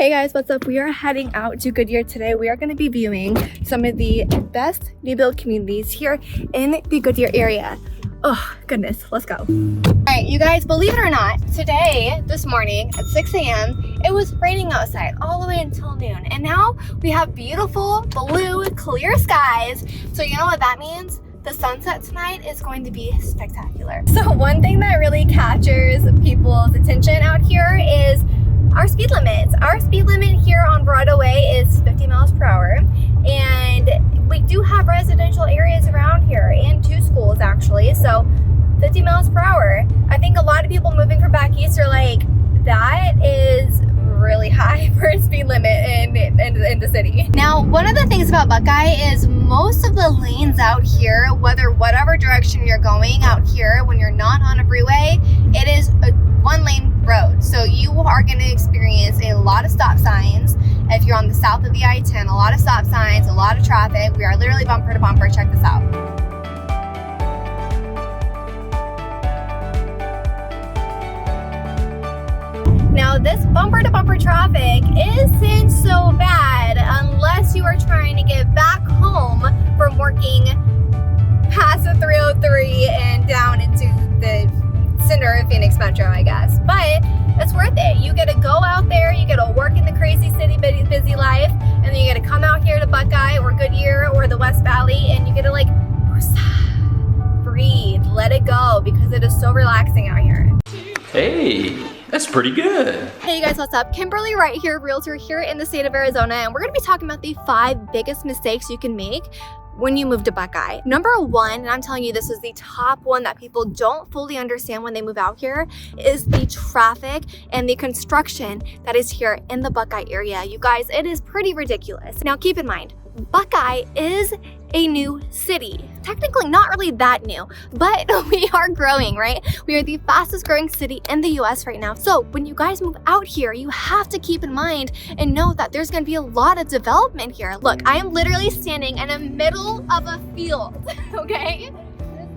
Hey guys, what's up? We are heading out to Goodyear today. We are going to be viewing some of the best new build communities here in the Goodyear area. Oh goodness, let's go. All right, you guys, believe it or not, today, this morning at 6 a.m., it was raining outside all the way until noon. And now we have beautiful blue, clear skies. So you know what that means? The sunset tonight is going to be spectacular. So one thing that really captures people's attention out here is our speed limits. Our speed limit here on Broadway is 50 miles per hour. And we do have residential areas around here and two schools actually. So 50 miles per hour. I think a lot of people moving from back east are like, that is really high for a speed limit in the city. Now, one of the things about Buckeye is most of the lanes out here, whatever direction you're going out here, when you're not on a freeway, it is a one-lane road. So you are going to experience a lot of stop signs. If you're on the south of the I-10, a lot of stop signs, a lot of traffic. We are literally bumper to bumper. Check this out. Now this bumper to bumper traffic isn't so bad unless you are trying to get back home from working past the 303 and down into the center of Phoenix Metro, I guess. But it's worth it. You get to go out there, you get to work in the crazy city busy life, and then you get to come out here to Buckeye or Goodyear or the West Valley, and you get to like breathe, let it go, because it is so relaxing out here. Hey, that's pretty good. Hey you guys, what's up? Kimberly Wright here, realtor here in the state of Arizona, and we're gonna be talking about the 5 biggest mistakes you can make when you move to Buckeye. Number 1, and I'm telling you this is the top one that people don't fully understand when they move out here, is the traffic and the construction that is here in the Buckeye area. You guys, it is pretty ridiculous. Now keep in mind, Buckeye is a new city. Technically not really that new, but we are growing, right? We are the fastest growing city in the US right now. So when you guys move out here, you have to keep in mind and know that there's gonna be a lot of development here. Look, I am literally standing in the middle of a field, okay?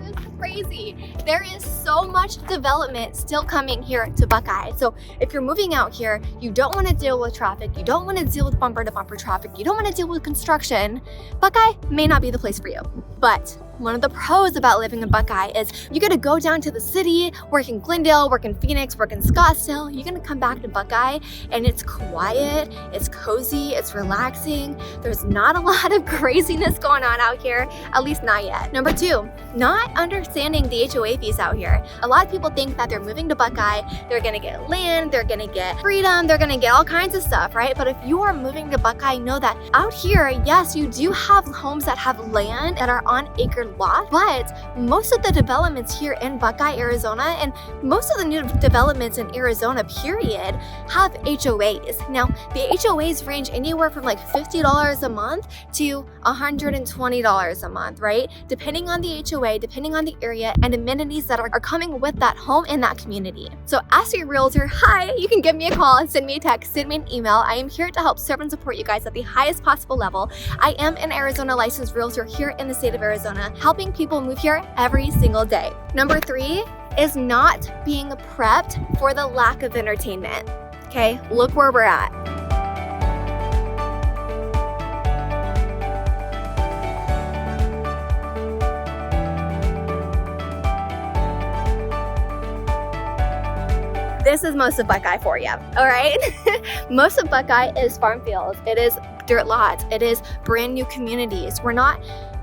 This is crazy. There is so much development still coming here to Buckeye. So if you're moving out here, you don't want to deal with traffic, you don't want to deal with bumper to bumper traffic, you don't want to deal with construction, Buckeye may not be the place for you. But one of the pros about living in Buckeye is you get to go down to the city, work in Glendale, work in Phoenix, work in Scottsdale. You're gonna come back to Buckeye and it's quiet, it's cozy, it's relaxing. There's not a lot of craziness going on out here, at least not yet. Number 2, not understanding the HOA fees out here. A lot of people think that they're moving to Buckeye, they're gonna get land, they're gonna get freedom, they're gonna get all kinds of stuff, right? But if you are moving to Buckeye, know that out here, yes, you do have homes that have land that are on acre lot, but most of the developments here in Buckeye, Arizona, and most of the new developments in Arizona, period, have HOAs. Now, the HOAs range anywhere from like $50 a month to $120 a month, right? Depending on the HOA, depending on the area, and amenities that are coming with that home in that community. So as your realtor, hi, you can give me a call, send me a text, send me an email. I am here to help serve and support you guys at the highest possible level. I am an Arizona licensed realtor here in the state of Arizona, helping people move here every single day. Number 3 is not being prepped for the lack of entertainment. Okay, look where we're at. This is most of Buckeye for you, all right? Most of Buckeye is farm fields. It is dirt lots. It is brand new communities.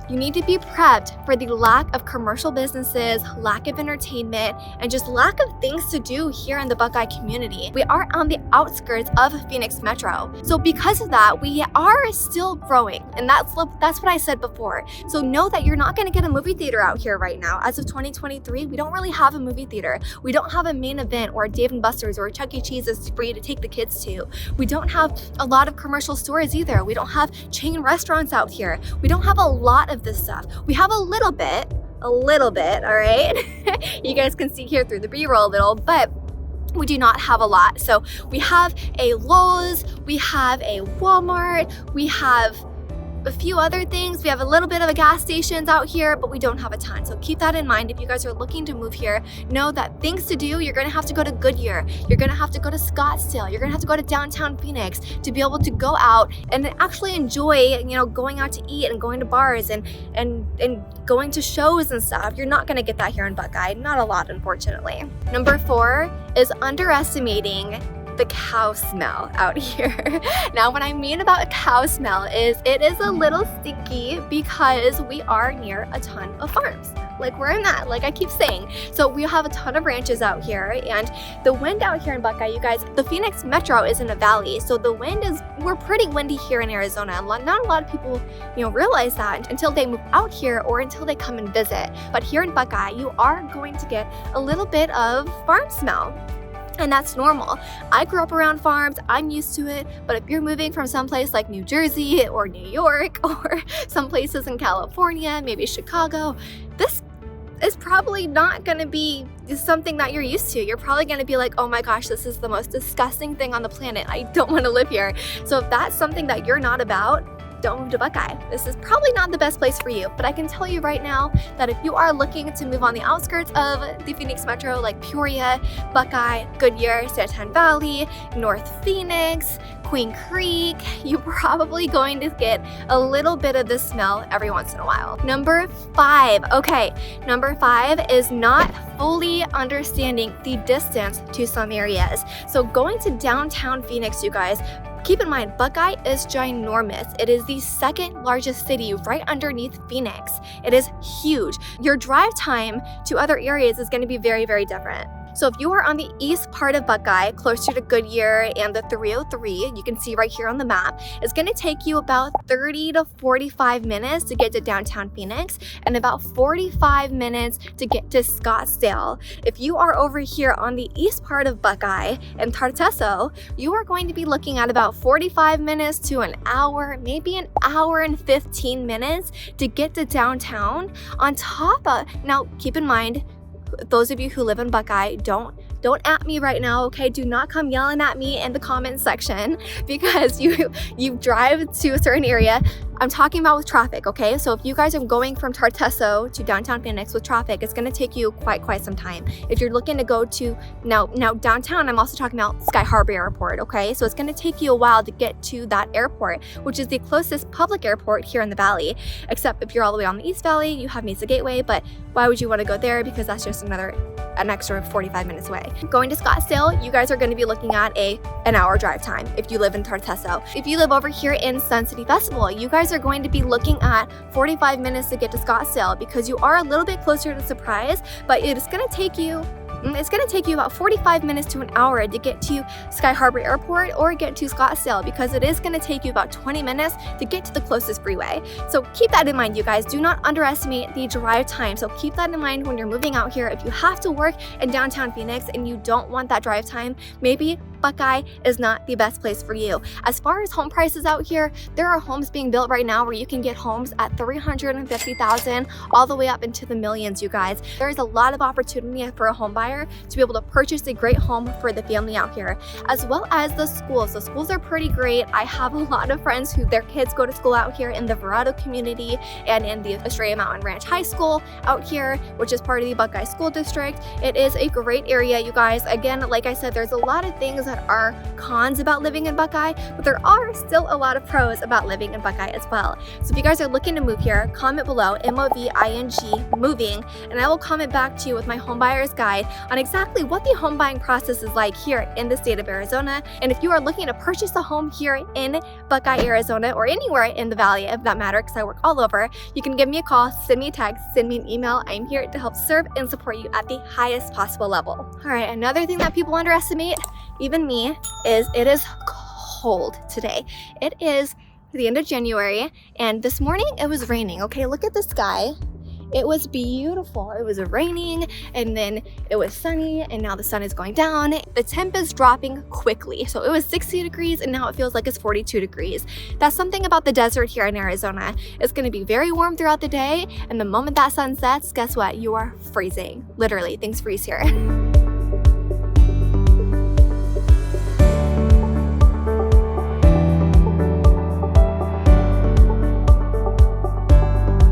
You need to be prepped for the lack of commercial businesses, lack of entertainment, and just lack of things to do here in the Buckeye community. We are on the outskirts of Phoenix Metro. So because of that, we are still growing. And that's what I said before. So know that you're not gonna get a movie theater out here right now. As of 2023, we don't really have a movie theater. We don't have a main event or a Dave & Buster's or a Chuck E. Cheese's for you to take the kids to. We don't have a lot of commercial stores either. We don't have chain restaurants out here. We don't have a lot of this stuff. We have a little bit, all right? You guys can see here through the B-roll a little, but we do not have a lot. So we have a Lowe's, we have a Walmart, we have a few other things. We have a little bit of a gas stations out here, but we don't have a ton. So keep that in mind. If you guys are looking to move here, know that things to do, you're gonna have to go to Goodyear. You're gonna have to go to Scottsdale. You're gonna have to go to downtown Phoenix to be able to go out and actually enjoy, going out to eat and going to bars and going to shows and stuff. You're not gonna get that here in Buckeye. Not a lot, unfortunately. Number 4 is underestimating the cow smell out here. Now, what I mean about a cow smell is it is a little stinky because we are near a ton of farms. Like where I'm at, like I keep saying. So we have a ton of ranches out here, and the wind out here in Buckeye, you guys, the Phoenix Metro is in a valley. So the wind we're pretty windy here in Arizona. Not a lot of people, realize that until they move out here or until they come and visit. But here in Buckeye, you are going to get a little bit of farm smell. And that's normal. I grew up around farms, I'm used to it, but if you're moving from someplace like New Jersey or New York or some places in California, maybe Chicago, this is probably not gonna be something that you're used to. You're probably gonna be like, oh my gosh, this is the most disgusting thing on the planet. I don't wanna live here. So if that's something that you're not about, don't move to Buckeye. This is probably not the best place for you, but I can tell you right now that if you are looking to move on the outskirts of the Phoenix Metro, like Peoria, Buckeye, Goodyear, Santan Valley, North Phoenix, Queen Creek, you're probably going to get a little bit of this smell every once in a while. Number 5, okay, number 5 is not fully understanding the distance to some areas. So going to downtown Phoenix, you guys, keep in mind, Buckeye is ginormous. It is the second largest city right underneath Phoenix. It is huge. Your drive time to other areas is going to be very, very different. So if you are on the east part of Buckeye, closer to Goodyear and the 303, you can see right here on the map, it's going to take you about 30 to 45 minutes to get to downtown Phoenix and about 45 minutes to get to Scottsdale. If you are over here on the east part of Buckeye and Tartesso, you are going to be looking at about 45 minutes to an hour, maybe an hour and 15 minutes to get to downtown. On top of, now keep in mind, those of you who live in Buckeye, don't at me right now, okay? Do not come yelling at me in the comments section because you drive to a certain area. I'm talking about with traffic, okay? So if you guys are going from Tartesso to downtown Phoenix with traffic, it's gonna take you quite some time. If you're looking to go to, now downtown, I'm also talking about Sky Harbor Airport, okay? So it's gonna take you a while to get to that airport, which is the closest public airport here in the valley. Except if you're all the way on the East Valley, you have Mesa Gateway, but why would you wanna go there? Because that's just an extra 45 minutes away. Going to Scottsdale, you guys are gonna be looking at an hour drive time if you live in Tartesso. If you live over here in Sun City Festival, you guys are going to be looking at 45 minutes to get to Scottsdale because you are a little bit closer to Surprise, but it's gonna take you about 45 minutes to an hour to get to Sky Harbor Airport or get to Scottsdale because it is going to take you about 20 minutes to get to the closest freeway. So keep that in mind, you guys. Do not underestimate the drive time. So keep that in mind when you're moving out here. If you have to work in downtown Phoenix and you don't want that drive time, maybe Buckeye is not the best place for you. As far as home prices out here, there are homes being built right now where you can get homes at $350,000 all the way up into the millions, you guys. There is a lot of opportunity for a home buyer to be able to purchase a great home for the family out here, as well as the schools. The schools are pretty great. I have a lot of friends who their kids go to school out here in the Verado community and in the Estrella Mountain Ranch High School out here, which is part of the Buckeye School District. It is a great area, you guys. Again, like I said, there's a lot of things that are cons about living in Buckeye, but there are still a lot of pros about living in Buckeye as well. So if you guys are looking to move here, comment below MOVING moving, and I will comment back to you with my home buyer's guide on exactly what the home buying process is like here in the state of Arizona. And if you are looking to purchase a home here in Buckeye, Arizona, or anywhere in the valley, if that matters, because I work all over, you can give me a call, send me a text, send me an email. I'm here to help serve and support you at the highest possible level. All right, another thing that people underestimate, even me, is it is cold today. It is the end of January, and this morning it was raining. Okay, look at the sky. It was beautiful. It was raining, and then it was sunny, and now the sun is going down. The temp is dropping quickly. So it was 60 degrees, and now it feels like it's 42 degrees. That's something about the desert here in Arizona. It's gonna be very warm throughout the day, and the moment that sun sets, guess what? You are freezing. Literally, things freeze here.